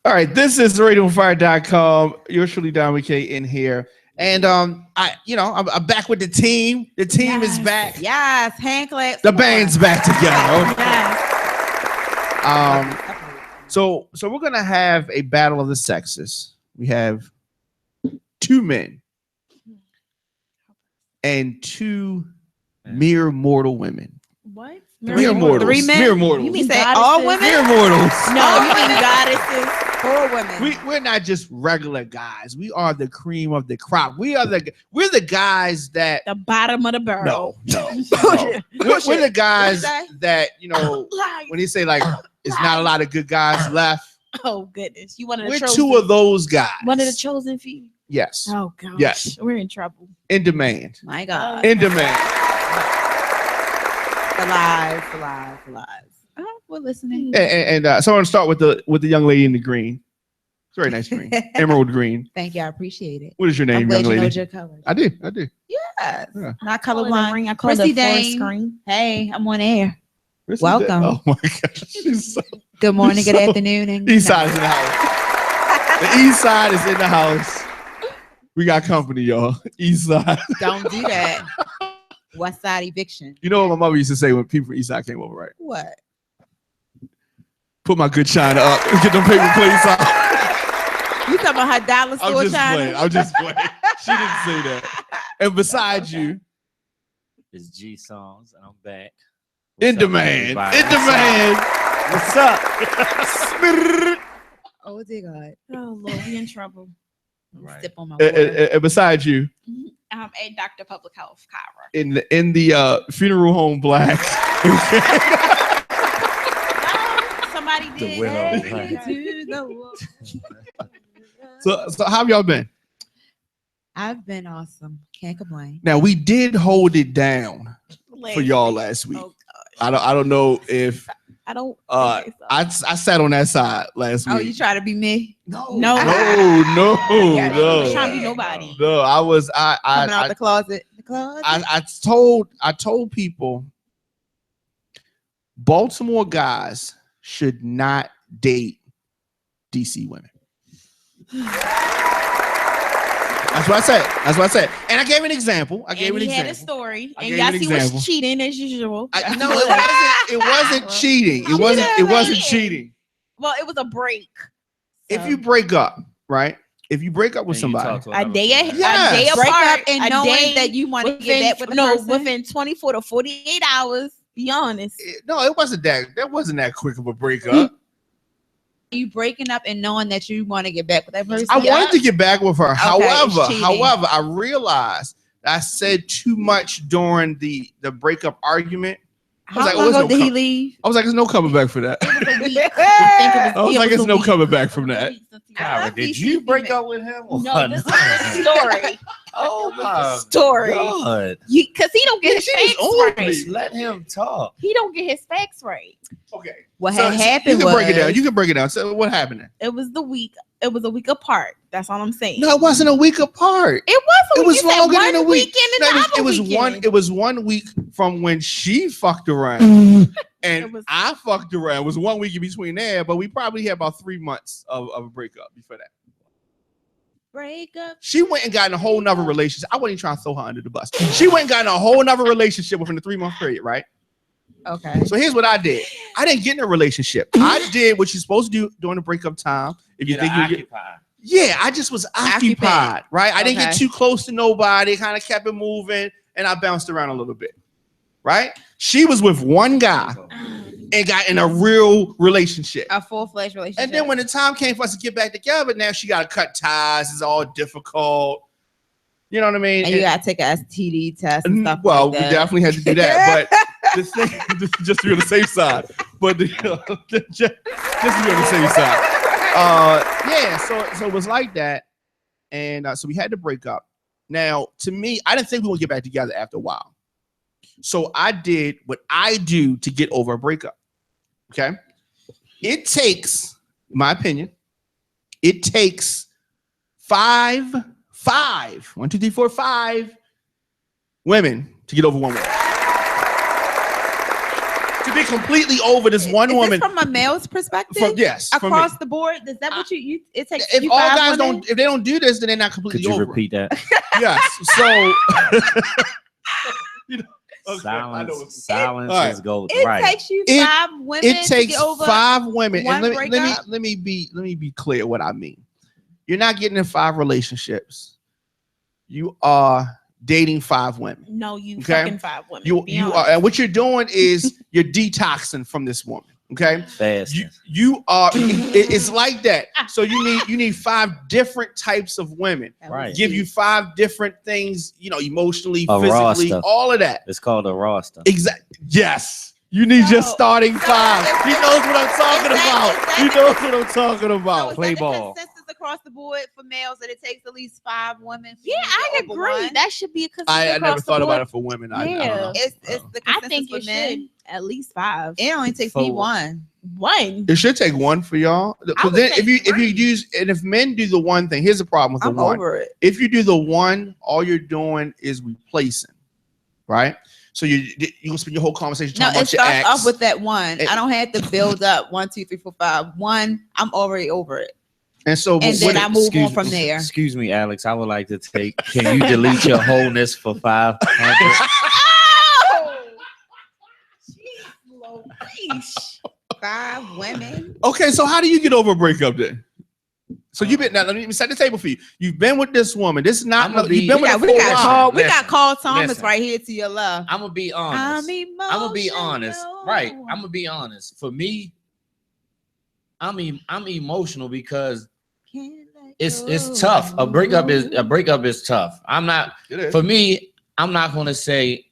All right, this is RadioFire.com. Yours truly, Don McKay, in here. And I'm back with the team. The team is back. Yes, hand claps. The band's back together. Yes. So we're gonna have a battle of the sexes. We have two men and two mere mortal women. What? Mere mortals. 3 men? Mere mortals. You mean say all women? Mere mortals. No, you mean goddesses or women? We're not just regular guys. We are the cream of the crop. We're the guys that The bottom of the barrel. No. We're the guys that, when you say like it's not a lot of good guys left. Oh goodness. You one of the We're chosen. two of those guys. One of the chosen few. Yes. Oh gosh. Yes. We're in trouble. In demand. My God. In demand. Alive. Oh, we're listening. And so I want to start with the young lady in the green. It's a very nice green. Emerald green. Thank you. I appreciate it. What is your name, I'm glad young you lady? know your colors. I do. Yes. Yeah. Not Call it a colorblind. ring. I call it Chrissy a forest Dane. screen. Hey, I'm on air. Where's Welcome. Oh my gosh. She's so, Good morning, She's good so- afternoon, and East side is in the house. The east side is in the house. We got company, y'all. East side. Don't do that. West Side eviction. You know what my mother used to say when people from East Side came over, right? What? Put my good china up. Get them paper plates out. You talking about her dollar store china? I'm just playing. She didn't say that. And besides you, It's G Songs, and I'm back. in What's up, demand. everybody? In demand. What's up? Oh dear God. Oh Lord, we in trouble. Right. Sip on my water. And besides you, A Dr. Public Health, Kyra. in the funeral home black. Somebody The did. widow, Hey, right. To the wall. So how have y'all been? I've been awesome. Can't complain. Now we did hold it down for y'all last week. Oh, I don't know if I don't. I sat on that side last week. Oh, you try to be me? No. no, Yeah, no, I'm trying to be nobody. no. I was Coming out I the closet. The closet. I told people Baltimore guys should not date DC women. That's what I said. And I gave an example. He had a story, I and gave yes, an he example. was cheating as usual. No, it wasn't cheating. It wasn't cheating. Well, it was a break. If you break up, right? If you break up with And you somebody, talk to A another day, female. Yes. a day Break apart, up and a knowing day that you want to get back with the person. within 24 to 48 hours. Be honest. it wasn't that. That wasn't that quick of a breakup. You breaking up and knowing that you want to get back with that person. I wanted to get back with her. Okay, However, it's cheating. I realized I said too much during the breakup argument. How like, long what's ago no did he com- leave? I was like, there's no coming back for that. I think it I was like, there's no coming back from that. Kyra, did you break up with him? Or No, this is the story. Oh my Story. God. Because he don't get his facts right. Just let him talk. He don't get his facts right. Okay. What So, had happened you was can break it down. You can break it down. So what happened then? It was the week. It was a week apart. That's all I'm saying. No, it wasn't a week apart. It was a It week. was You said longer one than a week. weekend and No, the other it was weekend. It was 1 week from when she fucked around, and It was- I fucked around. It was 1 week in between there, but we probably had about 3 months of a breakup before that. break up. She went and got in a whole nother relationship. I wasn't even trying to throw her under the bus. She went and got in a whole nother relationship within the 3-month period, right? Okay. So here's what I did. I didn't get in a relationship. I did what you're supposed to do during the breakup time. If you think you get, yeah, I just was occupied, right? I didn't get Okay. too close to nobody. Kind of kept it moving, and I bounced around a little bit, right? She was with one guy and got in a real relationship. A full-fledged relationship. And then when the time came for us to get back together, now she got to cut ties. It's all difficult. You know what I mean? and you gotta take a STD test and stuff. Well, like that. we definitely had to do that, but this thing, just to be on the safe side. But just to be on the safe side. Yeah. So it was like that, and so we had to break up. Now, to me, I didn't think we would get back together after a while. So I did what I do to get over a breakup. Okay. It takes, in my opinion, it takes five, 1, 2, 3, 4, 5 women to get over one woman. To be been completely over this one Is woman. this from a male's perspective? From from me. Across the board, is that what you it takes? If you all 5 guys women? if they don't do this, then they're not completely Could you over. repeat that? Yes. So you know, okay, Silence All right. is gold. It Right. takes you It- 5 women it to takes get over 5 women, one and breakup? let me be clear what I mean. You're not getting in 5 relationships. You are dating 5 women. No, you Okay. fucking 5 women. You Be you honest. are, and what you're doing is you're detoxing from this woman. Okay. Fast. You are. It's like that. So you need 5 different types of women. Right. Give you 5 different things. You know, emotionally, A physically, roster. all of that. It's called a roster. Exactly. Yes. You need your So- starting so 5. if- He knows what I'm talking is that- about. is He that- knows what I'm talking So about. is Play that the ball. consensus across the board for males that it takes at least 5 women? for Yeah, you to I get over agree. one? That should be a consensus I never across the thought about board. it for women. I don't Yeah. know. It's the I consensus think for it men. should at least 5. It only takes me For- 1. One. It should take 1 for y'all. Because would then say if you 3. use, and if men do the one thing, here's the problem with the I'm one. over it. If you do the one, all you're doing is replacing, right? So you gonna spend your whole conversation No, talking it about your starts ex. off with that 1. It- I don't have to build up 1, 2, 3, 4, 5. 1, I'm already over it. and so and what then I move on from there. Excuse me, Alex. I would like to take. Can you delete your wholeness for 500? Oh, jeez, 5 women. okay, so how do you get over a breakup then? So you've been now. Let me set the table for you. You've been with this woman. This is not. I'ma be- You've been We with got, her we for a got while. Carl. We Listen, got Carl Thomas listen. right here to your left. I'm gonna be honest. I'm gonna be honest. Right. I'm gonna be honest. For me, I'm emotional because it's tough. A breakup is tough. I'm not. It is. For me, I'm not gonna say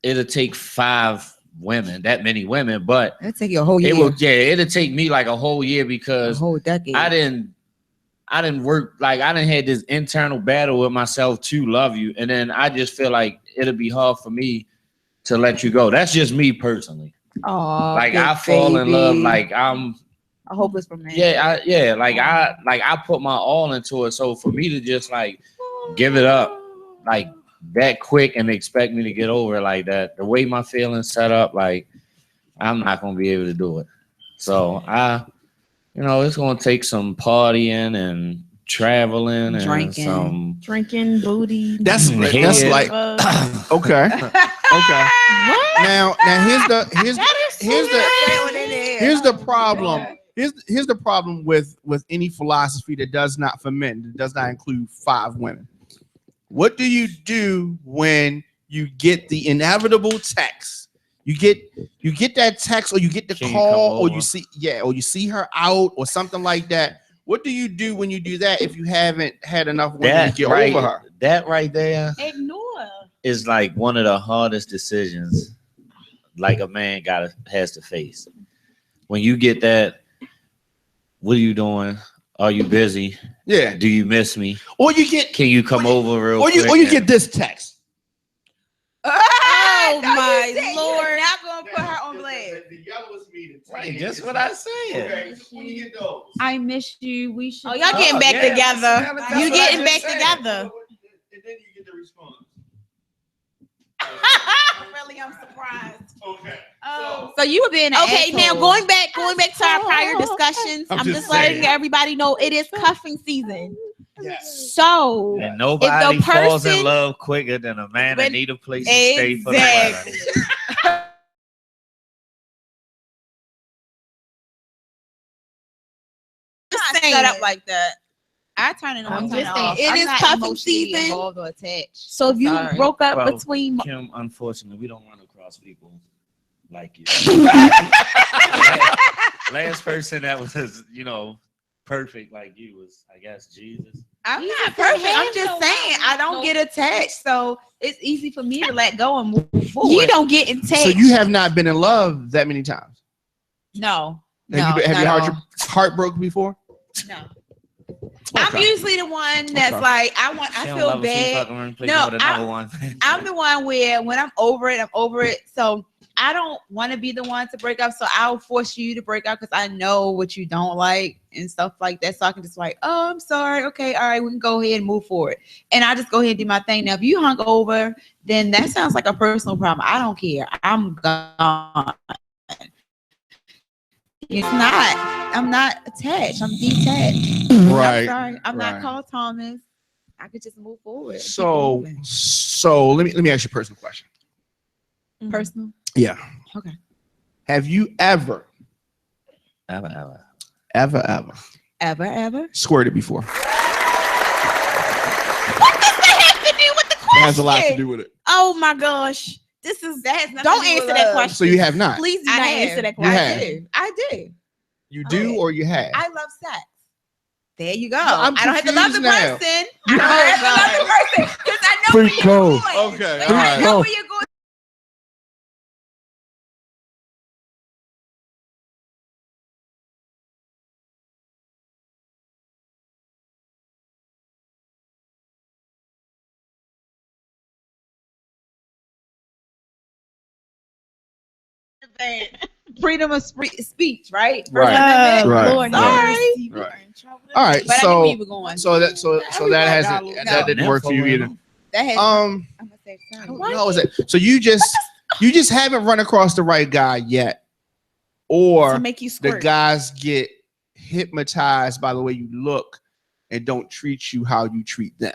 it'll take 5 women, that many women, but It'll take you a whole year. it will. Yeah, it'll take me like a whole year a because whole decade. I didn't work, like I didn't had this internal battle with myself to love you, and then I just feel like it'll be hard for me to let you go. That's just me personally. Oh, Like I fall in love, like I'm. a hopeless romantic. Like I put my all into it. So for me to just like give it up like that quick and expect me to get over it like that, the way my feelings set up, like I'm not gonna be able to do it. So it's gonna take some partying and traveling and Drinking. some Drinking, booty. That's Yeah. like okay. Okay. Now here's the problem. Here's the problem with any philosophy that does not, for men, that does not include 5 women. What do you do when you get the inevitable text? You get that text, or you get the Can you call, come or you see her out, or something like that. What do you do when you do that if you haven't had enough women to get over her? That right there Ignore. is like one of the hardest decisions like a man has to face. When you get that, what are you doing? Are you busy? Yeah. Do you miss me? Or you get Can you come over real or quick? you get this text. Oh No, my you didn't. Lord! You're not gonna put her on blast. The yellowest meeting. Right, that's what I said. Okay, when you get those. I miss you. We should. Oh, y'all getting back yeah, together. that's You what I getting just back said. together. And then you get the response. Really, I'm surprised. Okay. Oh. So you were being an Okay, now asshole. going back to our prior discussions, I'm I'm just just letting saying. everybody know it is cuffing season. Yes. So And nobody If the falls in person- love quicker than a man that When- need a place to stay for the winter. Exactly. Not set up like that. I turn it on. I'm turn just it saying, off. it I'm is not cuffing emotionally season. involved or attached. So if you Sorry. broke up Well, between Kim, unfortunately, we don't run across people like you. Last person that was, perfect like you was, I guess, Jesus. I'm Jesus not perfect. has I'm just no saying I don't no- get attached, so it's easy for me to let go and move forward. you don't get in touch. So you have not been in love that many times. No. Have you not had all. your heart broken before? No. I'm Okay. usually the one that's Okay. like I She don't feel love us, she bad. fucking run, play No, with another one. I'm the one where when I'm over it. So I don't want to be the one to break up. So I'll force you to break up because I know what you don't like and stuff like that. So I can just like, oh, I'm sorry. Okay, all right, we can go ahead and move forward. And I just go ahead and do my thing. Now, if you hung over, then that sounds like a personal problem. I don't care. I'm gone. It's not. I'm not attached. I'm detached. Right. I'm sorry. I'm right. not called Thomas. I could just move forward. and keep So moving. let me ask you a personal question. Personal. Yeah. Okay. Have you ever Ever? squirted before? What does that have to do with the question? It has a lot to do with it. Oh my gosh. This is That has nothing don't to do with answer that love. question. So you have not. Please do I not have. answer that You question. have. I do. You do or you have? I love sex. There you go. I'm I don't have to love the confused now. person. I don't have to love the person because I know where Freak you're code. going. Okay, Because all I right. know where you're going. Freedom of speech, right? First Right. Amendment. Right. Lord, Sorry. mercy. Right. All right. But I knew where you were going. So that hasn't No. that didn't work for you either. That has. I'm gonna say I sorry. don't know. Is it so you just haven't run across the right guy yet, or To make you the squirt. guys get hypnotized by the way you look and don't treat you how you treat them?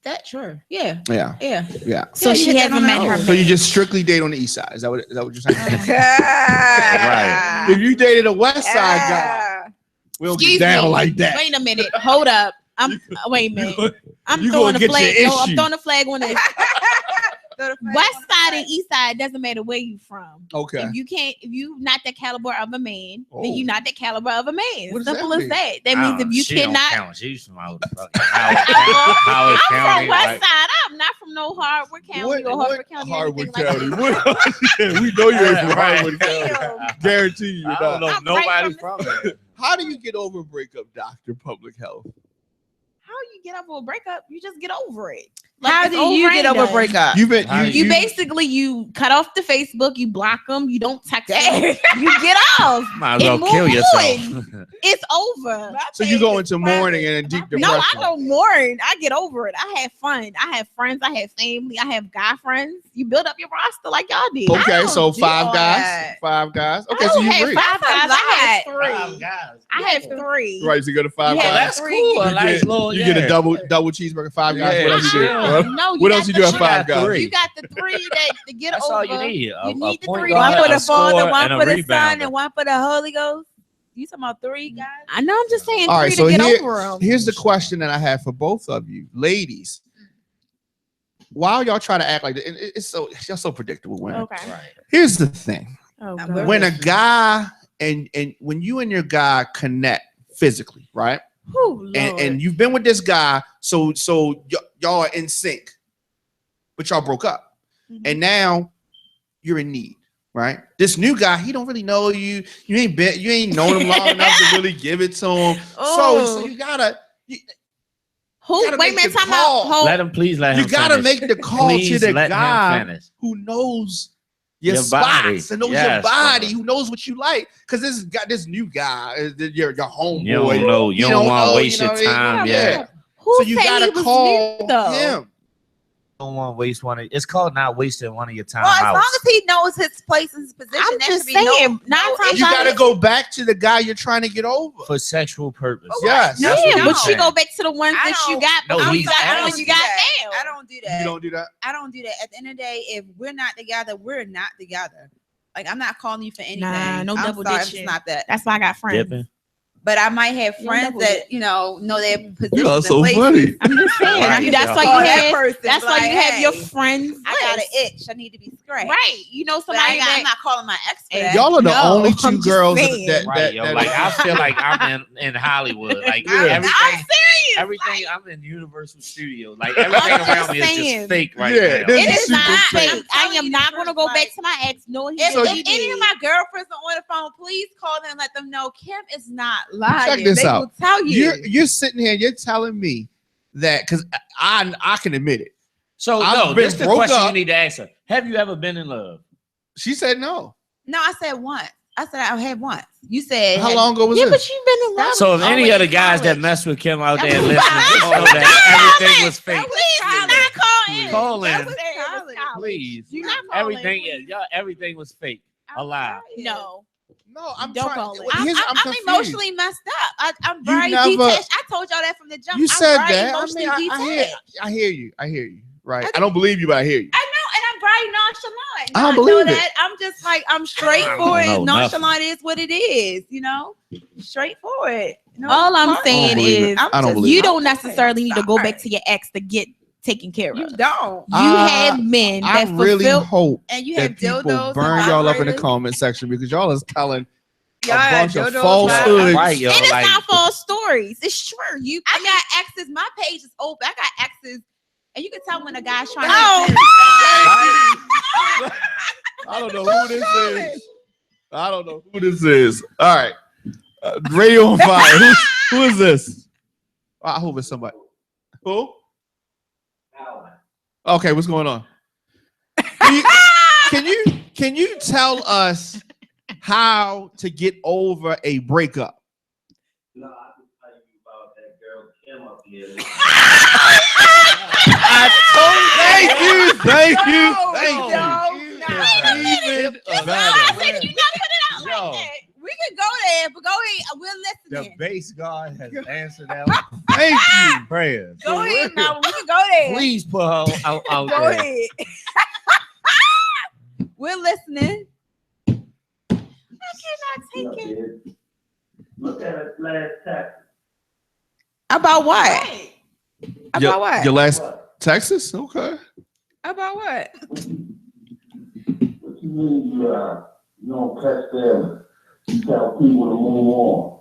That sure. Yeah. Yeah. Yeah. So Yeah, she you hit hasn't that met on the her nose. So you man. just strictly date on the east side? Is that what you're saying? Right. If you dated a west side guy, we don't Excuse get down me. like that. Wait a minute. Hold up. Wait a minute. I'm you throwing gonna a get flag. your No, I'm issue. throwing a flag on this. West side and east side doesn't matter where you from. Okay. If you not the caliber of a man, Oh. then you not the caliber of a man. What does Simple that as mean? that. That means if you She don't cannot. count. She's from out Howard I'm County. from West like- Side. I'm not from no Hardwood County or Hartford County. or Hardwood anything County? Like that. We know you ain't from Right. Hardwood County. Guarantee you. I don't know I'm nobody right from from there. How do you get over a breakup, Doctor Public Health? How you get over a breakup? You just get over it. How it's do you over get and over a done. breakup? You've been How do You basically you cut off the Facebook, you block them, you don't text them, you get off. Might as well And move kill on. yourself. It's over. so you go into mourning and a deep depression. No, I don't mourn. I get over it. I have fun. I have friends. I have family. I have guy friends. You build up your roster like y'all did. Okay, don't so do five all guys. that. 5 guys. I Okay, so don't you have agree. 5 guys. I have Five 3. guys. I have 3. Right, so you go to 5 You have Oh, guys. that's 3. cool. A You nice get- little. You get a yeah. double cheeseburger, 5 guys. Yeah, What else you do? yeah. No, What else you do at You 5 got guys? 3. You got the 3 that to get That's over. all you need. You need the point 3. guard, One for a the Father, scorer, one and for a the Son, rebounder. and one for the Holy Ghost. You talking about 3 guys? I know. I'm just saying All 3 right, so to get over them. here's the question that I have for both of you, ladies. While y'all try to act like that, it's so y'all so predictable, women. Okay. Right. Here's the thing: Oh, I'm God. with when a guy and when you and your guy connect physically, right? Whew, Lord. And you've been with this guy, so y'all are in sync, but y'all broke up, Mhm. and now you're in need, right? This new guy, he don't really know you. You ain't known him long enough to really give it to him. Oh. So you gotta. Who? gotta Wait a make minute. the Time call. out. Hold. Let him please let him. You gotta finish. make the call Please to the let him guy finish. who knows your body. spots and knows your Yes, body, brother. who knows what you like. Because this new guy, your homeboy. You don't know. You don't want to waste your time. Yeah. Who So you said he gotta was call new, though? him. Don't want to waste one. It's called not wasting one of your time. Well, as out. long as he knows his place and his position, I'm there just should be no- saying, 9 no times issue. You out gotta of- go back to the guy you're trying to get over. for sexual purpose. Yes. Yeah, That's what but I'm you saying. go back to the ones I that you don't- got. No, before he's you got the asking. ones you got now. I don't do that. You don't do that. I don't do that. At the end of the day, if we're not together, we're not together. Like I'm not calling you for anything. Nah, no I'm double sorry, ditching. it's not that. That's why I got friends. Dipping. But I might have No friends double that know their positions. You are and so places. funny. I'm just saying. Right. That's why Call you that have. person, That's be why like, you have your hey, friends. I got an list. itch. I need to be scratched. Right. You know But somebody I'm that. not calling my ex for Hey, that. Y'all are the No, only I'm two just girls saying. that Right, yo. Like I feel like I'm in Hollywood. Like Yeah. everything. I'm serious. Everything. I'm in Universal Studios. Like everything I'm around me is just saying. just fake right Yeah, now. this It is super not. fake. I telling am you not the going to truth, go like, back to my ex. No, he If, So didn't. if any of my girlfriends are on the phone, please call them and let them know Kim is not lying. Check this they out. will tell you. You're sitting here, you're telling me that because I can admit it. So I've no, been this is the broke question up. you need to answer. Have you ever been in love? She said no. No, I said once. I said I had once. You said How long ago was Yeah, this? but you've been in love. So if with any always of the in guys that college. mess with Kim out That there was listening, just know that everything was fake. Please do not call in. Call in. That was college. Please. Do not call Everything, in. y'all, everything was fake. A lie. No. No, I'm Don't trying. call it. I'm confused. emotionally messed up. I'm very never- detached. I told y'all that from the jump. You said I'm very that. emotionally I detached. hear you. Right. I don't believe you, but I hear you. I know, and I'm very nonchalant. I don't know believe it. that. I'm just like, I'm straightforward. Nonchalant is what it is, you know? Straightforward. No All I'm part. saying believe it. is I don't believe you it. don't necessarily need to go back Sorry. to your ex to get taken care of. You don't. You have men I that really fulfill. hope And you that have people dildos. burn and y'all up in the vibrators. comment section because y'all is telling Y'all a have bunch of dildos, falsehoods. Right, yo, It is like, not false stories. It's true. You. I got exes. My page is open. I got exes. And you can tell when a guy's trying No. to. I don't know who this is. I don't know who this is. All right. Radio on fire. Who is this? I hope it's somebody. Who? Okay, what's going on? Can you tell us how to get over a breakup? No, I can tell you about that girl Kim up here. Thank you. Even I said you not put it out Yo. like that. We can go there, but go ahead. We're the listening. base guard has answered that one. Thank you. Prayers. Go ahead now. We can go there. Please put her out Go there. ahead. We're listening. I cannot take it. Look at his last text. About what? About what? Your last Texas? Okay. About what? What you mean you don't catch them? You tell people to move on.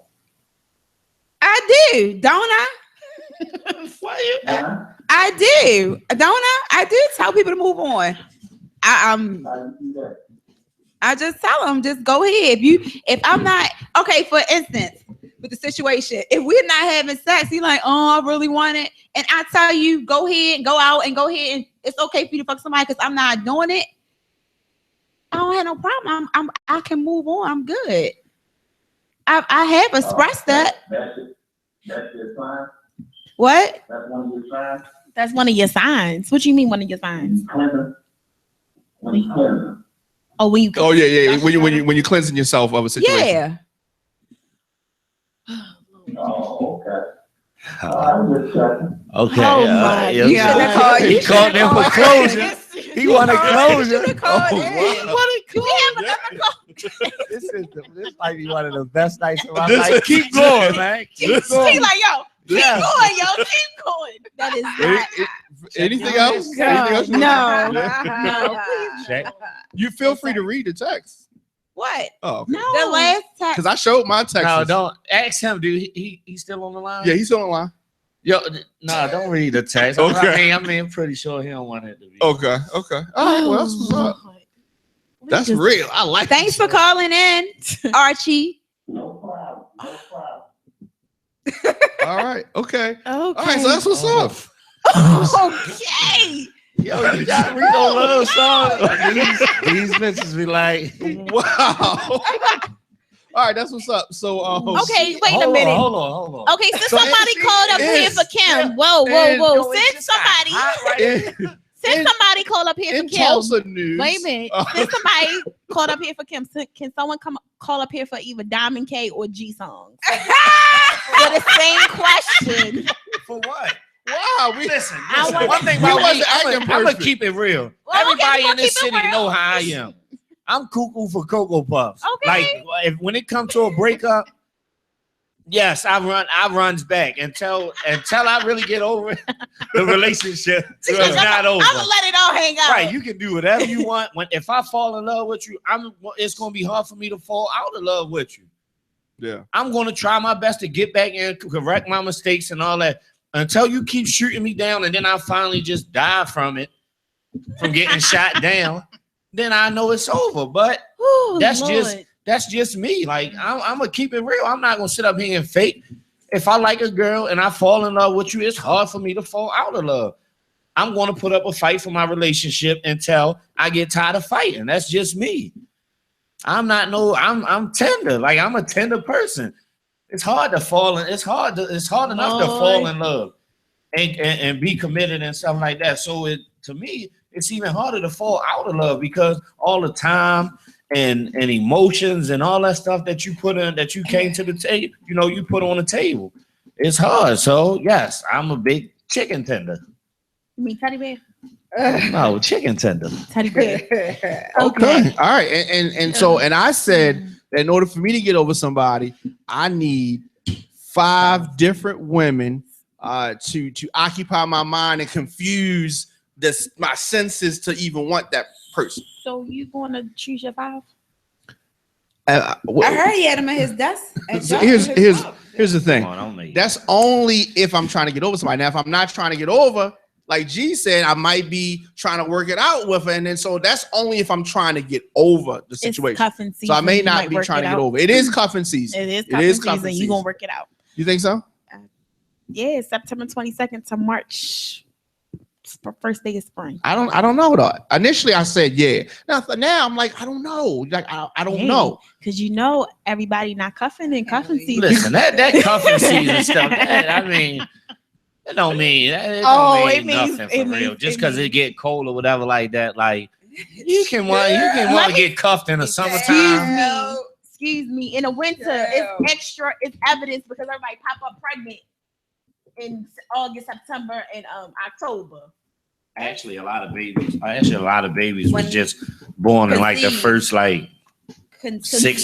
I do, don't I? Huh? I do, don't I? I do tell people to move on. How you do that? I just tell them, just go ahead. If I'm not okay, for instance, with the situation, if we're not having sex, you're like, oh, I really want it, and I tell you, go ahead and go out and go ahead, and it's okay for you to fuck somebody because I'm not doing it. I don't have no problem. I can move on. I'm good. I have expressed that. That's your sign? What? That's one of your signs? That's one of your signs. What do you mean one of your signs? Cleansing? When you cleansing. Oh, when you. Oh yeah. When you cleansing yourself of a situation. Yeah. Oh, okay. I'm just checking. Okay. Oh my You God. should've called- He you called should've them for called- closure. He wanted closure. should've called in. This might be one of the best nights of my This life. is- Keep going, man. Keep This- He going. like, yo, keep Yeah. going, yo, keep going. That is not. Anything else? God, Anything else? no. No, Check. You feel free to read the text. What? Oh, okay. No. The last text. Because I showed my text. No, don't ask him, dude. He's still on the line. Yeah, he's on the line. Yo, no, don't read the text. Okay. I mean, I'm pretty sure he don't want it to be. Okay. All right. Well, that's what's up. That's real. I like. Thanks for calling in, Archie. No problem. No problem. All right. Okay. Okay. All right. So that's what's up. Okay. Yo, you got Rico love song. These bitches be like, Wow. All right. That's what's up. So. Okay, wait a hold minute. on. Okay, since So somebody it called up here is- for Kim. Whoa. Yo, it's Since just somebody, hot right In somebody called up here for in Kim. Tulsa news. Wait a minute. Since somebody called up here for Kim, can someone call up here for either Diamond K or G songs? For the same question. For what? Wow. We Listen, I want- one thing We about me, wasn't I'm acting gonna perfect. keep it real. Well, okay, Everybody we'll in this keep it city real. know how I am. I'm cuckoo for Cocoa Puffs. Okay. Like when it comes to a breakup, yes, I runs back until I really get over it, the relationship. It's not over. I'm gonna let it all hang out. Right, you can do whatever you want. If I fall in love with you, it's gonna be hard for me to fall out of love with you. Yeah. I'm gonna try my best to get back and correct my mistakes and all that until you keep shooting me down, and then I finally just die from getting shot down. Then I know it's over. But Ooh, that's Lord. just me. Like I'm gonna keep it real. I'm not gonna sit up here and fake. If I like a girl and I fall in love with you, it's hard for me to fall out of love. I'm gonna put up a fight for my relationship until I get tired of fighting. That's just me. I'm tender. Like I'm a tender person. It's hard to fall in. It's hard enough to fall in love and be committed and stuff like that. So to me, it's even harder to fall out of love because all the time and emotions and all that stuff that you put in, that you came to the table, you put on the table. It's hard. So yes, I'm a big chicken tender. You mean teddy bear? No, chicken tender. Teddy bear. Okay. All right. And I said that in order for me to get over somebody, I need 5 different women to occupy my mind and confuse my senses to even want that person. So you gonna choose your 5? I heard he had him at his desk. Here's the thing. Come on, that's only if I'm trying to get over somebody. Now, if I'm not trying to get over, like G said, I might be trying to work it out with her, and then so that's only if I'm trying to get over the situation. It's cuffing season. So I may not be trying to get over. It is cuffing season. It is cuffing season. You gonna work it out. You think so? Yeah, September 22nd to March. First day of spring. I don't know though. Initially I said yeah. Now I'm like, I don't know. Like I don't know. Because everybody not cuffing in cuffing season. Listen, that cuffing season stuff, it don't mean it means nothing for real. Just because it get cold or whatever like that, like you can want to get cuffed in the summertime. Excuse me. In the winter, it's evidence because everybody pop up pregnant in August, September, and October. Actually, a lot of babies was just born in like the first 6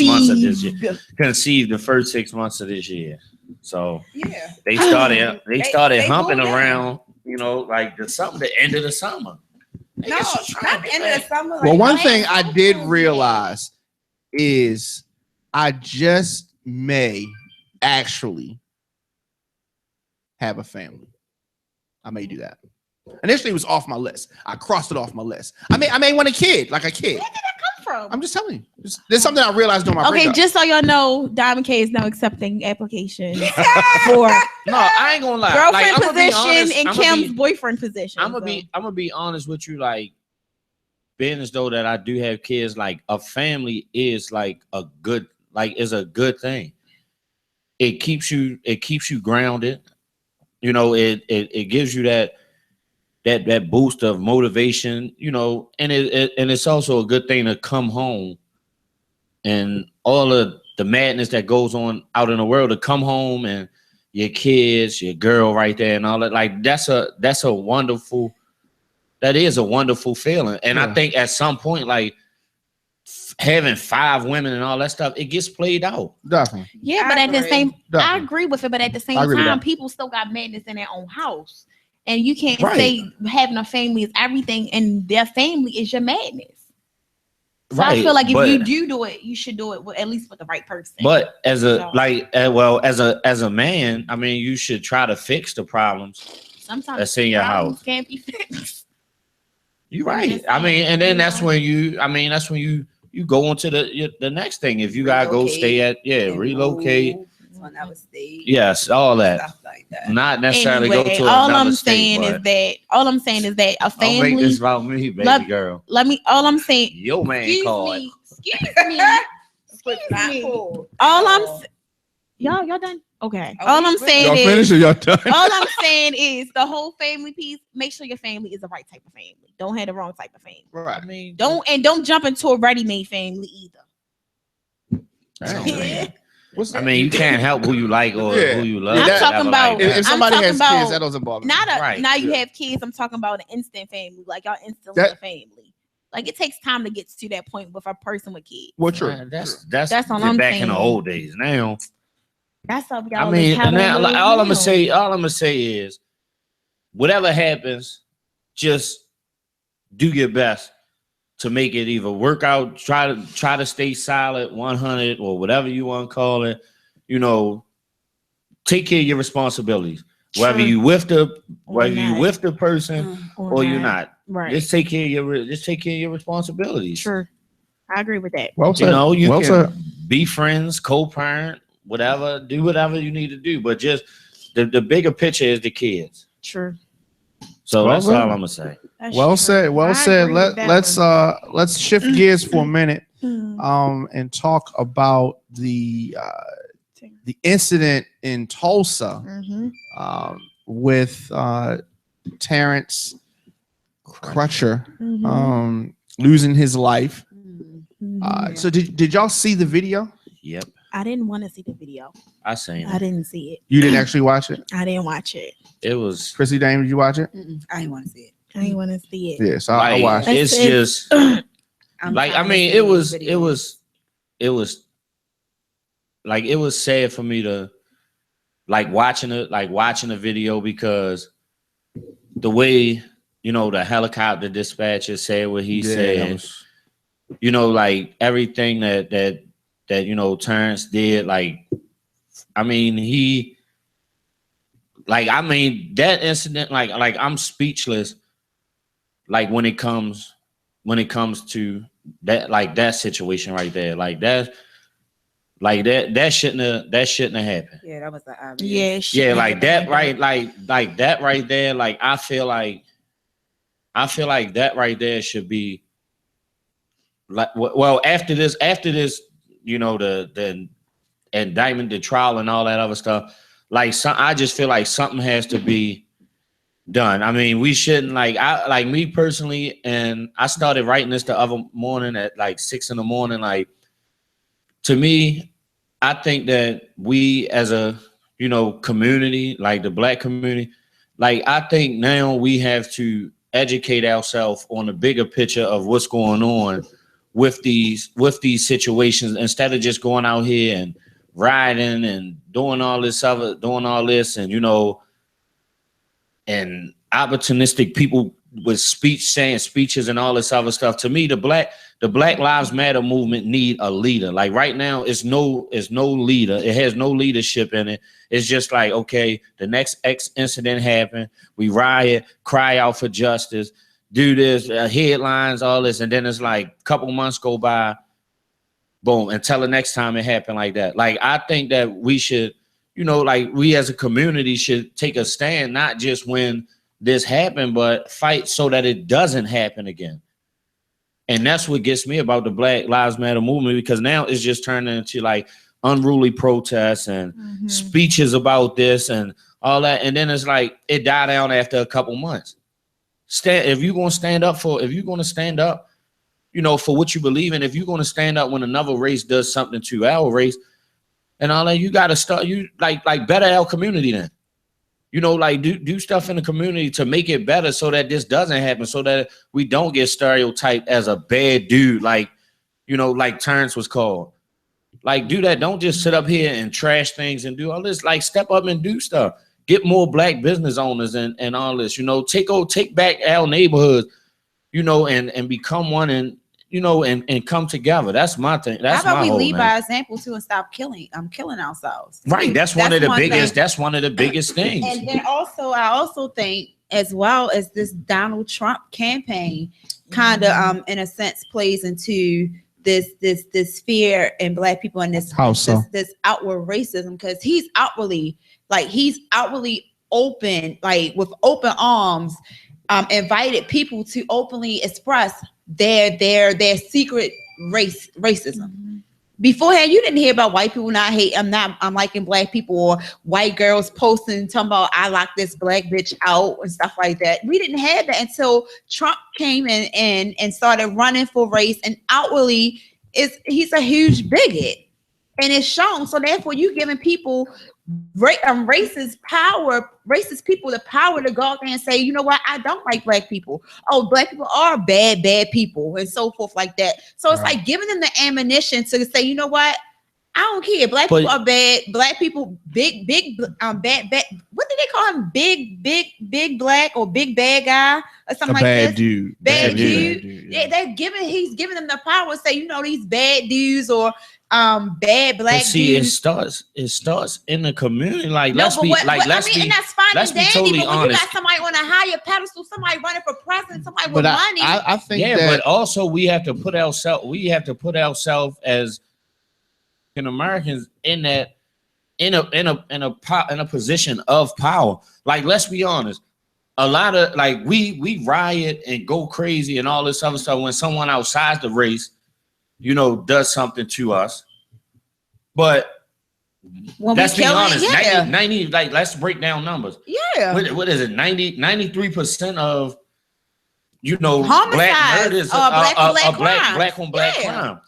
months of this year. Conceived the first 6 months of this year. So yeah, they started humping around, like the end of the summer. No, not the end of the summer. Well, one thing I did realize is I just may actually have a family. I may do that. Initially, it was off my list. I crossed it off my list. I may want a kid, like a kid. Where did that come from? I'm just telling you. There's something I realized during my breakup. Just so y'all know, Diamond K is now accepting applications for no, I ain't gonna lie. Girlfriend position and Kim's boyfriend position. I'm gonna be honest with you, like being as though that I do have kids, like a family is like a good thing. It keeps you grounded. It gives you that boost of motivation, and it's also a good thing to come home and all of the madness that goes on out in the world, to come home and your kids, your girl right there and all that. Like that is a wonderful feeling. And I think at some point, like having 5 women and all that stuff, it gets played out. Definitely. Yeah, but at the same, I agree with it. But at the same time, people still got madness in their own house, and you can't say having a family is everything, and their family is your madness. So I feel like if you do it, you should do it at least with the right person. But as a man, I mean, you should try to fix the problems. Sometimes that's in your house can't be fixed. You're right. I mean, and then that's when you go on to the next thing. If you gotta go stay at relocate. Another state. Yes, all that. Stuff like that. Not necessarily anyway, go to all another I'm state. All I'm saying is that a family. Don't make this about me, baby girl. All I'm saying. Your man called. Excuse me. Y'all done? Okay. All I'm saying y'all is. Finished or y'all done? All I'm saying is the whole family piece. Make sure your family is the right type of family. Don't have the wrong type of family. Right. I mean, don't jump into a ready-made family either. I mean, you can't help who you like or who you love. I'm talking about if somebody has kids, that doesn't bother me. Now you have kids. I'm talking about an instant family, like y'all instantly a family. Like it takes time to get to that point with a person with kids. Well, true. That's all I'm back saying. In the old days. Now, that's all y'all. I mean, and now, all I'm gonna say is, whatever happens, just do your best to make it either work out. Try to stay solid, 100 or whatever you want to call it. Take care of your responsibilities. Whether you with the person or you're not. Right. Just take care of your responsibilities. Sure. I agree with that. Well said. You can said. Be friends, co-parent, whatever, do whatever you need to do. But just the bigger picture is the kids. Sure. So that's all I'm gonna say. Well said. Let's shift gears for a minute and talk about the incident in Tulsa with Terence Crutcher losing his life So did y'all see the video? Yep. I didn't want to see the video. I seen it. I didn't see it. You didn't actually watch it? I didn't watch it. It was Chrissy Dame, did you watch it? I didn't want to see it. I didn't want to see it. Yeah, so I watched it. It's just like, I mean, it was like, it was sad for me to watching the video, because the way, you know, the helicopter dispatcher said what he said, you know, like everything that you know Terrence did, like, I mean, that incident, like I'm speechless, like when it comes to that, like that situation right there, that shouldn't have happened. Yeah, that was the obvious. Yeah, like that, right? Like that right there. Like I feel like that right there should be like, well, after this, you know, the indictment, the trial, and all that other stuff. Like, I just feel like something has to be done. I mean, we shouldn't, like me personally, and I started writing this the other morning at like 6 a.m. Like, to me, I think that we as a, you know, community, like the Black community, like I think now we have to educate ourselves on the bigger picture of what's going on with these situations, instead of just going out here and riding and doing all this, and, you know, and opportunistic people with saying speeches and all this other stuff. To me, the Black Lives Matter movement need a leader. Like right now, it's no leader. It has no leadership in it. It's just like, okay, the next X incident happened, we riot, cry out for justice, do this, headlines, all this, and then it's like a couple months go by, boom, until the next time it happened like that. Like, I think that we should, you know, like we as a community should take a stand, not just when this happened, but fight so that it doesn't happen again. And that's what gets me about the Black Lives Matter movement, because now it's just turning into like unruly protests and speeches about this and all that. And then it's like it died down after a couple months. If you're going to stand up, you know, for what you believe in, if you're going to stand up when another race does something to our race and all that, you got to start, you like better our community then. You know, like do stuff in the community to make it better so that this doesn't happen, so that we don't get stereotyped as a bad dude, like, you know, like Terrence was called. Like, do that. Don't just sit up here and trash things and do all this. Like, step up and do stuff. Get more Black business owners and all this, you know, take back our neighborhoods, you know, and become one, and, you know, and come together. That's my thing. That's how about my we lead by example too and stop killing ourselves. Right. That's one of the biggest. That's one of the biggest things. And then also, I also think, as well as this Donald Trump campaign, kind of in a sense plays into this fear in Black people and this outward racism, because he's outwardly open, like with open arms, invited people to openly express their secret racism. Beforehand, you didn't hear about white people not hate. I'm liking Black people, or white girls posting talking about I lock this Black bitch out and stuff like that. We didn't have that until Trump came in and started running for race, and outwardly he's a huge bigot, and it's shown. So therefore, you giving people racist people the power to go out there and say, you know what, I don't like Black people. Oh, Black people are bad people, and so forth like that. So it's like giving them the ammunition to say, you know what, I don't care. Black people are bad. Black people, bad. What did they call him? Big Black or big bad guy or something like that. Bad dude. Yeah, he's giving them the power to say, you know, these bad dudes or bad Black dudes. It starts in the community. Like, let's be totally honest. When you got somebody on a higher pedestal, somebody running for president, somebody with money. I think that, but also we have to put ourselves as Americans in a position of power. Like, let's be honest. A lot of we riot and go crazy and all this other stuff when someone outside the race, you know, does something to us. But let's be honest, 90, like, let's break down numbers. Yeah. What is it? 93% of, you know, homicides, Black murders are Black on Black crime.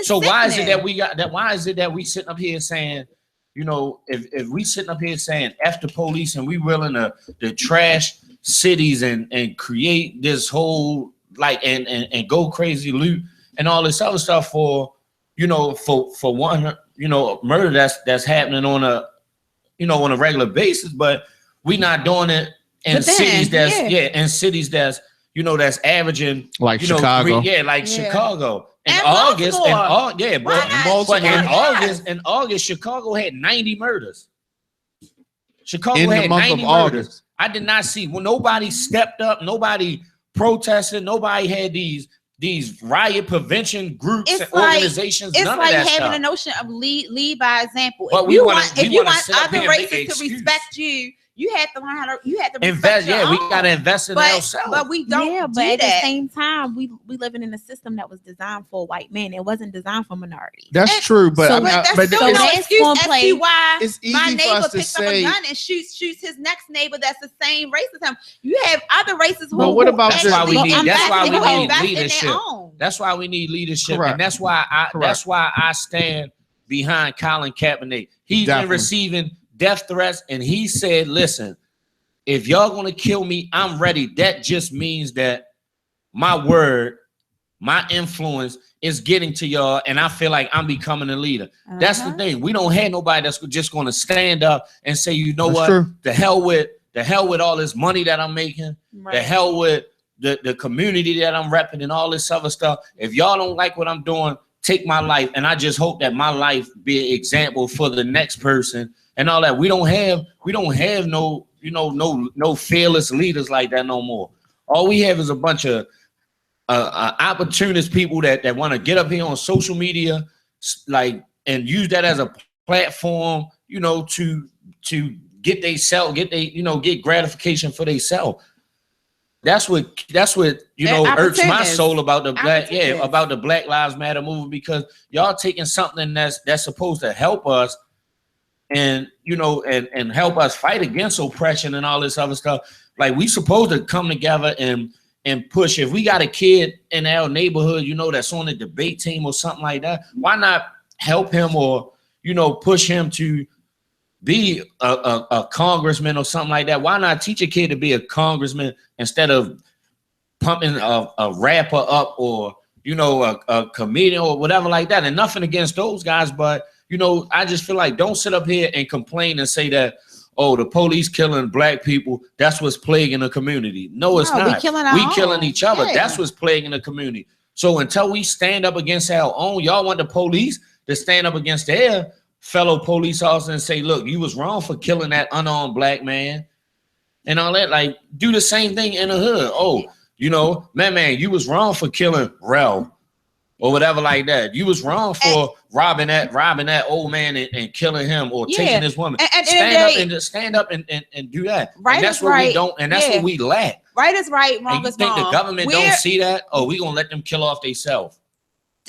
So why is it that we got that? Why is it that we sitting up here saying, you know, if we sitting up here saying F the police and we willing to trash cities and create this whole like and go crazy loot and all this other stuff for, you know, for one, you know, murder that's happening on a regular basis, but we not doing it in cities that's you know, that's averaging like Chicago. Chicago. In August, Chicago had 90 murders. Chicago in had the month 90 of murders. August. I did not see nobody stepped up, nobody protested, nobody had these riot prevention groups and organizations. It's none like of that having stuff. a notion of lead by example. But if you want other races to respect you, you have to learn how to invest. Yeah, we gotta invest in ourselves. But we don't. Yeah, but at the same time, we living in a system that was designed for white men. It wasn't designed for minorities. That's true, but so that's still no excuse as to why it's easy my neighbor picks up a gun and shoots his next neighbor that's the same race as him. You have other races who. But what about that's why we need leadership. That's why we need leadership, correct. And that's why I stand behind Colin Kaepernick. He's been receiving death threats, and he said, listen, if y'all gonna kill me, I'm ready. That just means that my word, my influence is getting to y'all, and I feel like I'm becoming a leader. That's the thing. We don't have nobody that's just gonna stand up and say, you know what, the hell with all this money that I'm making, the hell with the community that I'm repping and all this other stuff. If y'all don't like what I'm doing, take my life, and I just hope that my life be an example for the next person. And all that. We don't have no, you know, no fearless leaders like that no more. All we have is a bunch of opportunist people that want to get up here on social media, like, and use that as a platform, you know, to get get gratification for themselves. That's what you know irks my soul about the Black Lives Matter movement, because y'all taking something that's supposed to help us. And you know, and help us fight against oppression and all this other stuff. Like, we supposed to come together and push. If we got a kid in our neighborhood, you know, that's on the debate team or something like that, why not help him or, you know, push him to be a congressman or something like that? Why not teach a kid to be a congressman instead of pumping a rapper up or, you know, a comedian or whatever like that? And nothing against those guys, but you know, I just feel like, don't sit up here and complain and say that, oh, the police killing black people, that's what's plaguing the community. No, it's not. We killing each other. Yeah. That's what's plaguing the community. So until we stand up against our own, y'all want the police to stand up against their fellow police officers and say, look, you was wrong for killing that unarmed black man and all that. Like, do the same thing in the hood. Oh, you know, man, you was wrong for killing Rel. Or whatever like that. You was wrong for robbing that old man and killing him or taking his woman. Stand up and do that. Right, and that's what we don't, and that's what we lack. Right is right, wrong is wrong. You think the government don't see that? Oh, we gonna let them kill off themselves.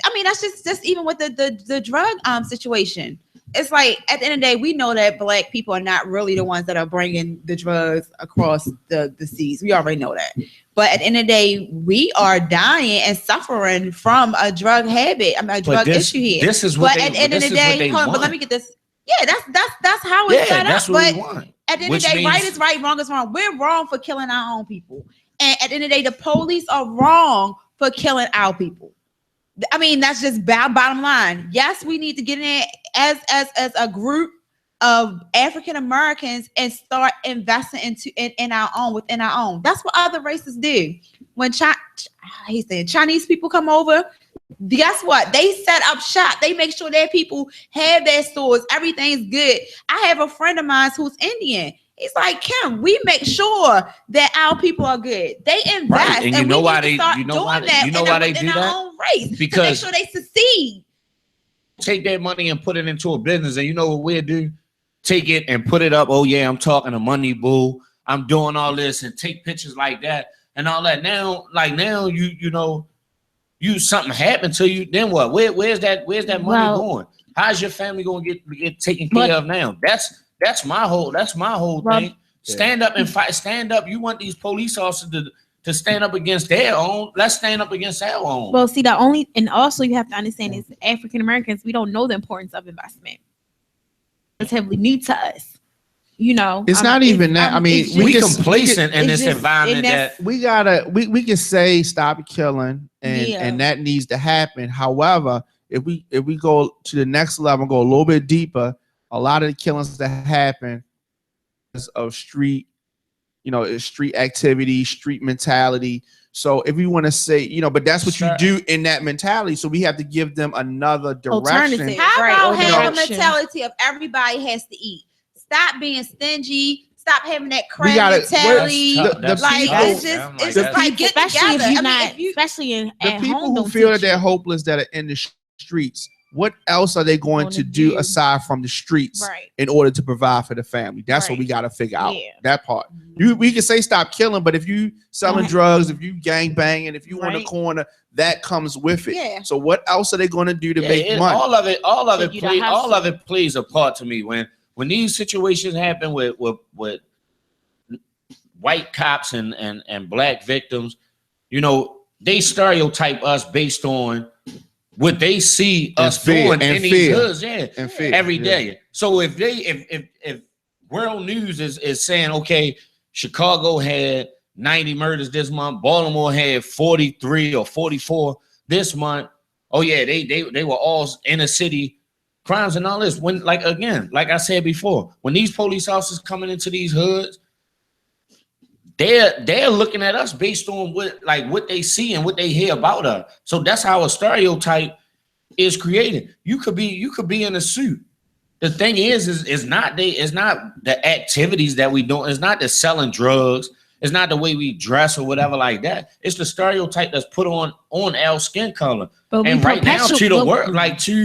I mean, that's just even with the drug situation. It's like, at the end of the day, we know that black people are not really the ones that are bringing the drugs across the seas. We already know that. But at the end of the day, we are dying and suffering from a drug habit. I mean, a drug issue here. This is what at the end of the day, hold on, but let me get this. Yeah, that's how it's set up. What we want. At the end of the day, right is right, wrong is wrong. We're wrong for killing our own people. And at the end of the day, the police are wrong for killing our people. I mean, that's just bottom line. Yes, we need to get in as a group of African Americans and start investing in our own, within our own. That's what other races do. When Chinese people come over, guess what? They set up shop. They make sure their people have their stores. Everything's good. I have a friend of mine who's Indian. He's like, Kim, we make sure that our people are good. They invest, right. And you know why they do that? Own race, because to make sure they succeed. Take that money and put it into a business, and you know what we'll do? Take it and put it up. Oh yeah, I'm talking to Money Boo. I'm doing all this, and take pictures like that and all that. Now you know, something happened to you. Then what? Where's that money going? How's your family going to get taken care of now? That's my whole thing. Stand up and fight. Stand up. You want these police officers to stand up against their own, let's stand up against our own. Well, see, and also you have to understand is African Americans, we don't know the importance of investment. It's heavily new to us. You know, it's not even that. I mean, we complacent in this environment that we can say stop killing, and that needs to happen. However, if we go to the next level, go a little bit deeper, a lot of the killings that happen is of street activity, street mentality. So if we want to say, but that's what you do in that mentality. So we have to give them another direction. How about have the mentality of everybody has to eat? Stop being stingy. Stop having that crab mentality. Especially in the people who feel that they're hopeless, that are in the streets. What else are they going to do aside from the streets in order to provide for the family? That's what we got to figure out. That part. We can say stop killing, but if you selling drugs, if you gang banging, if you on the corner, that comes with it. Yeah. So what else are they going to do to make money? All of it plays a part to me when these situations happen with white cops and black victims. They stereotype us based on what they see us doing in these hoods, every day. So if world news is saying, okay, Chicago had 90 murders this month, Baltimore had 43 or 44 this month. Oh yeah, they were all inner city crimes and all this. When like I said before, when these police officers coming into these hoods, they're looking at us based on what they see and what they hear about us. So that's how a stereotype is created. You could be in a suit. The thing is not the activities that we do. It's not the selling drugs. It's not the way we dress or whatever like that. It's the stereotype that's put on our skin color. But and right now to the world,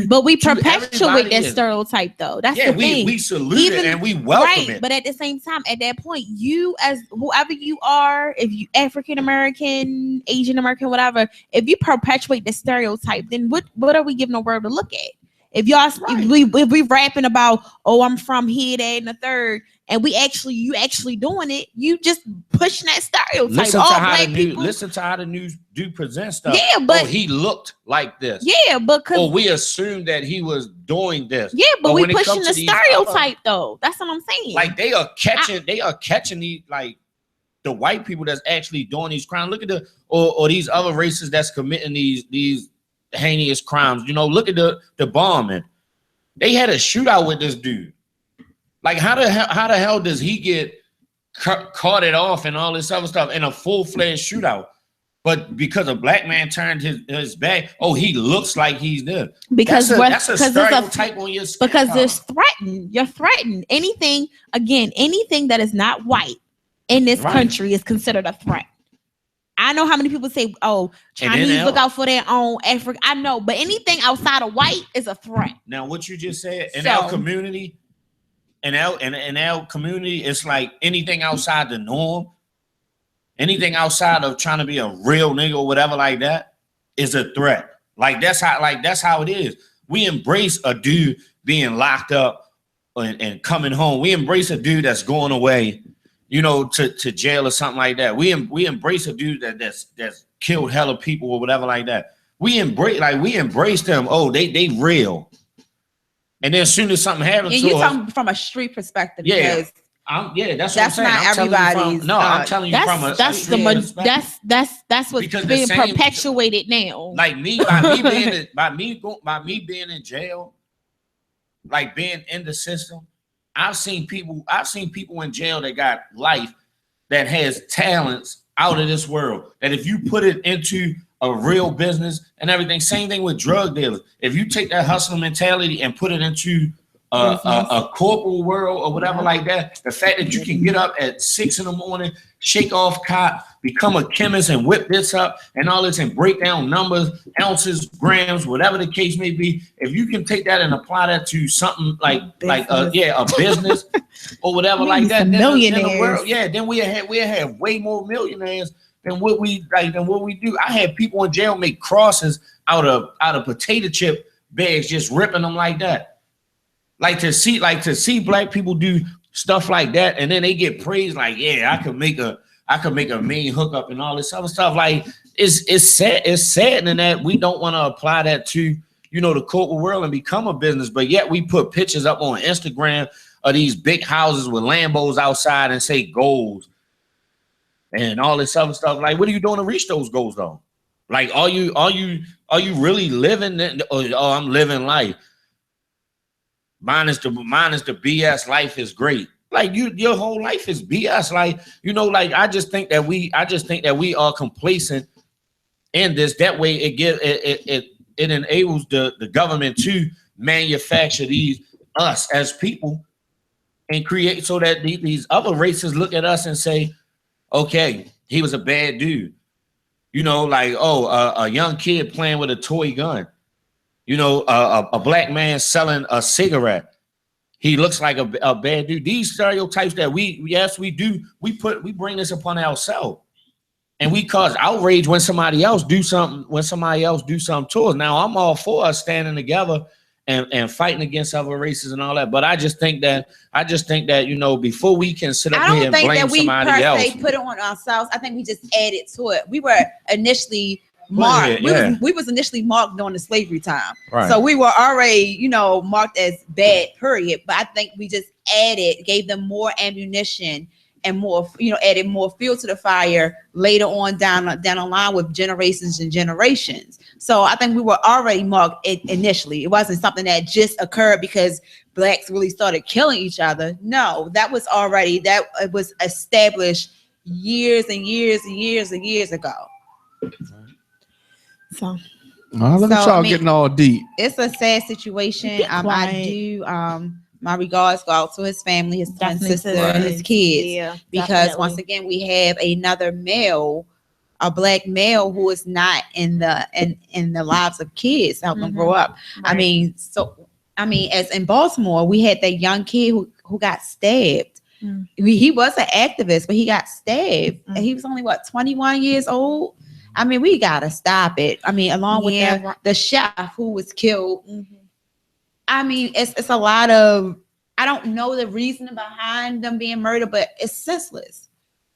but we perpetuate that stereotype though. That's the thing. We salute it and we welcome it. But at the same time, at that point, you as whoever you are, if you African American, Asian American, whatever, if you perpetuate the stereotype, then what are we giving the world to look at? If y'all if we rapping about, oh, I'm from here, there, and the third, and you actually doing it, you just pushing that stereotype. Listen to how the news do present stuff. Yeah, but he looked like this. Yeah, but we assumed that he was doing this. Yeah, but we pushing the stereotype though. That's what I'm saying. Like they are catching these like the white people that's actually doing these crimes. Look at or these other races that's committing these heinous crimes. Look at the bombing. They had a shootout with this dude. Like how the hell does he get caught it off and all this other stuff in a full-fledged shootout? But because a black man turned his back, he looks like he's there. Because that's a stereotype on your skin. Because there's threatened. You're threatened. Anything that is not white in this country is considered a threat. I know how many people say, oh, Chinese look out for their own Africa. I know, but anything outside of white is a threat. Now, what you just said, in our community, in our community, it's like anything outside the norm, anything outside of trying to be a real nigga or whatever like that is a threat. Like that's how it is. We embrace a dude being locked up and coming home. We embrace a dude that's going away, to jail or something like that. We embrace a dude that's killed hella people or whatever like that. We embrace them. Oh, they real. And then as soon as something happens, you're talking from a street perspective. Yeah, that's what I'm saying. Not everybody's. I'm telling you from a that's what's being perpetuated now. Like by me being in jail, like being in the system. I've seen people in jail that got life that has talents out of this world. That if you put it into a real business and everything, same thing with drug dealers. If you take that hustler mentality and put it into a corporal world or whatever like that, the fact that you can get up at 6 a.m, shake off cop, become a chemist and whip this up and all this and break down numbers, ounces, grams, whatever the case may be. If you can take that and apply that to something like a business or whatever like that, then the world, then we have way more millionaires than what we do. I had people in jail make crosses out of potato chip bags, just ripping them like that. Like to see black people do stuff like that, and then they get praised like, yeah, I could make a I could make a mean hookup and all this other stuff. Like it's sad. It's saddening that we don't want to apply that to, you know, the corporate world and become a business, but yet we put pictures up on Instagram of these big houses with Lambos outside and say goals and all this other stuff. Like, what are you doing to reach those goals though? Like, are you really living? I'm living life. Minus the BS. Life is great. Like your whole life is BS. Like, you know, like I just think that we are complacent in this. That way, it enables the government to manufacture us as people and create so that these other races look at us and say, okay, he was a bad dude. You know, like, a young kid playing with a toy gun. You know, a black man selling a cigarette. He looks like a bad dude. These stereotypes that we bring this upon ourselves. And we cause outrage when somebody else do something to us. Now, I'm all for us standing together and fighting against other races and all that. But I just think that, you know, before we can sit up here and blame somebody else. I don't think that we put it on ourselves. I think we just added to it. We were initially marked. We was initially marked during the slavery time. Right. So we were already, you know, marked as bad, period. But I think we just gave them more ammunition and more, you know, added more fuel to the fire later on down the line with generations and generations. So I think we were already marked initially. It wasn't something that just occurred because blacks really started killing each other. No, it was established years and years and years and years ago. So look at y'all getting all deep. It's a sad situation. I do my regards go out to his family, his twin sister, and his kids. Yeah, because once again, we have another male, a black male who is not in the lives of kids, help them grow up. Right. I mean, as in Baltimore, we had that young kid who got stabbed. He was an activist, but he got stabbed. And he was only 21 years old. I mean, we gotta stop it. I mean, along with the chef who was killed. I mean, it's a lot of, I don't know the reason behind them being murdered, but it's senseless.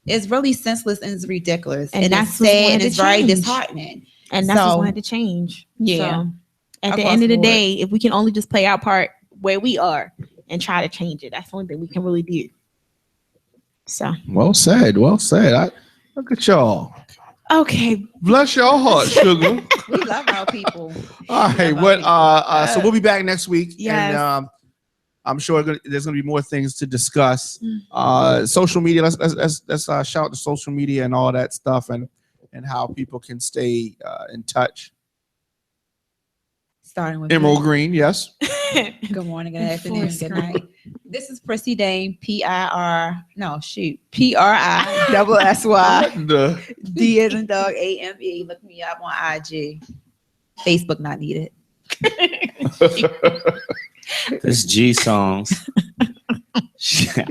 It's really senseless and it's ridiculous. And that's sad and it's very disheartening. And that's what's going to change. Yeah. So, at the end of the day, if we can only just play our part where we are and try to change it, that's the only thing we can really do. So. Well said. Look at y'all. Okay. Bless your heart, sugar. We love our people. All right. So we'll be back next week. Yes. And I'm sure there's going to be more things to discuss. Social media. Let's shout out to social media and all that stuff and how people can stay in touch. Starting with Emerald Green, yes. Good morning, good afternoon, good night. This is Prissy Dame, PRISSY, D as in dog, AME. Look me up on IG. Facebook not needed. This G songs.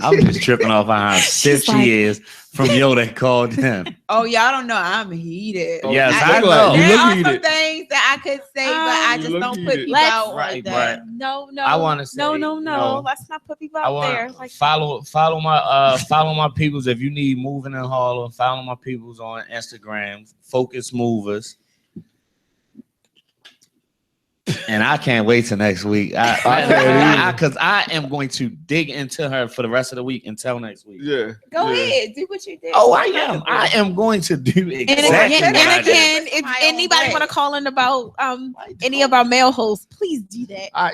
I'm just tripping off how stiff she is from that called him. Oh, y'all don't know I'm heated. Yes, I know. There are some things that I could say, but I just don't put people out like that. No. I want to say no. Let's not put people out there. Like, follow my peoples if you need moving in Harlem. Follow my peoples on Instagram. Focus Movers. And I can't wait till next week. Because I am going to dig into her for the rest of the week until next week. Yeah. Go ahead. Do what you did. Oh, I am. I am going to do exactly. And again, if anybody want to call in about any of our male hosts, please do that. I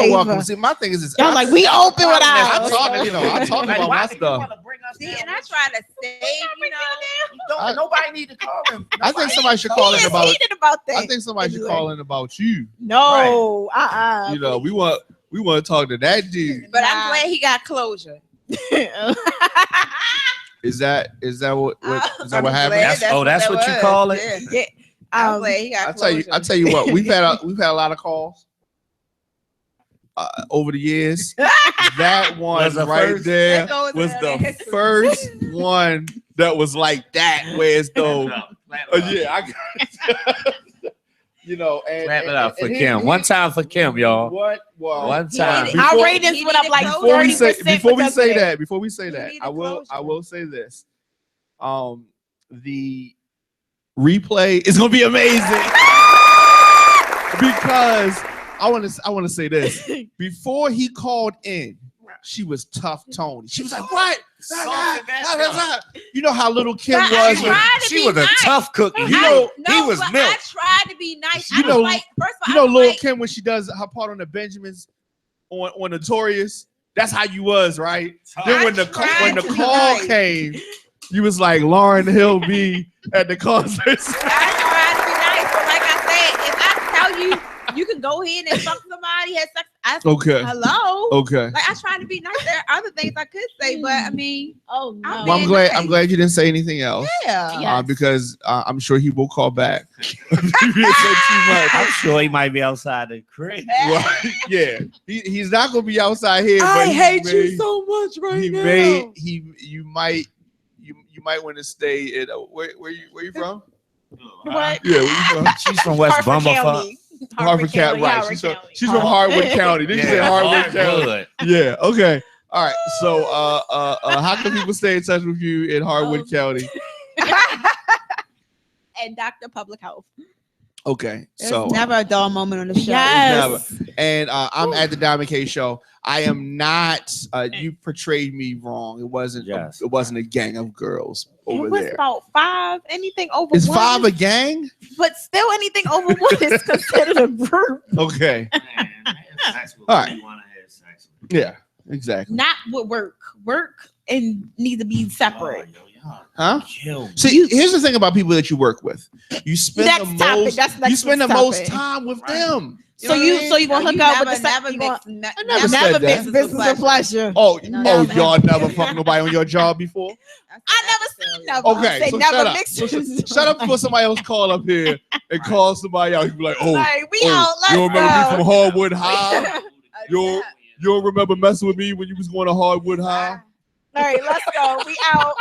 welcome. See, my thing is, y'all like we open with ours. I'm talking about my stuff. See, and I try to save, nobody need to call him. I think somebody should call in about that. I think somebody should call in about you. No, we want to talk to that dude. But I'm glad he got closure. Is that what happened? That's what you call it. Yeah. I'm glad he got closure. I tell you what, we've had a lot of calls over the years. That one right there was the first one that was like that, where it's though. I got and wrap it up for Kim. One time for Kim, y'all. What? One time. Our ratings went up like 30%. Before we say that, I will say this. The replay is gonna be amazing because I want to say this. Before he called in, she was tough Tony. She was like, "What? You know how little Kim was? She was a tough cookie. You know, he was milk. I tried to be nice. You know, like, first of all, little Kim when she does her part on the Benjamins on Notorious. That's how you was, right? Then when the call came, you was like Lauryn Hill B at the concerts. I tried to be nice, but like I said, if I tell you you can go ahead and fuck somebody, have sex. Okay. Hello. Okay. Like I tried to be nice. There are other things I could say, but I mean, oh no. I'm glad. Nice. I'm glad you didn't say anything else. Yeah. Yes. Because I'm sure he will call back. I'm sure he might be outside the crib. Right? Yeah. He's not gonna be outside here. I but hate you so much right now. You might want to stay at where you from? What? Yeah, where you from? She's from West Bumblefuck. Hartford County, right? She's from Hartwood County. Did you say Hartwood County? Yeah. Okay. All right. So, how can people stay in touch with you in Hartwood County? And Dr. Public Health. Okay. There's never a dull moment on the show. Yes. Never. And I'm at the Diamond K Show. I am not. You portrayed me wrong. It wasn't. Yes. It wasn't a gang of girls over there. It was about 5. Anything over Is 1. 5 a gang? But still, anything over 1 is considered a group. Okay. All right. Yeah. Exactly. Not with work. Work and needs to be separate. Huh? See, here's the thing about people that you work with. You spend the most time with them. So you gonna hook up with the never mix business and pleasure. Oh, y'all never fucked nobody on your job before? I never said never. Okay, so never shut up before somebody else call up here and call somebody out. You be like, we out. Let's you remember me from Hardwood High? Yeah. You don't remember messing with me when you was going to Hardwood High? All right, let's go. We out.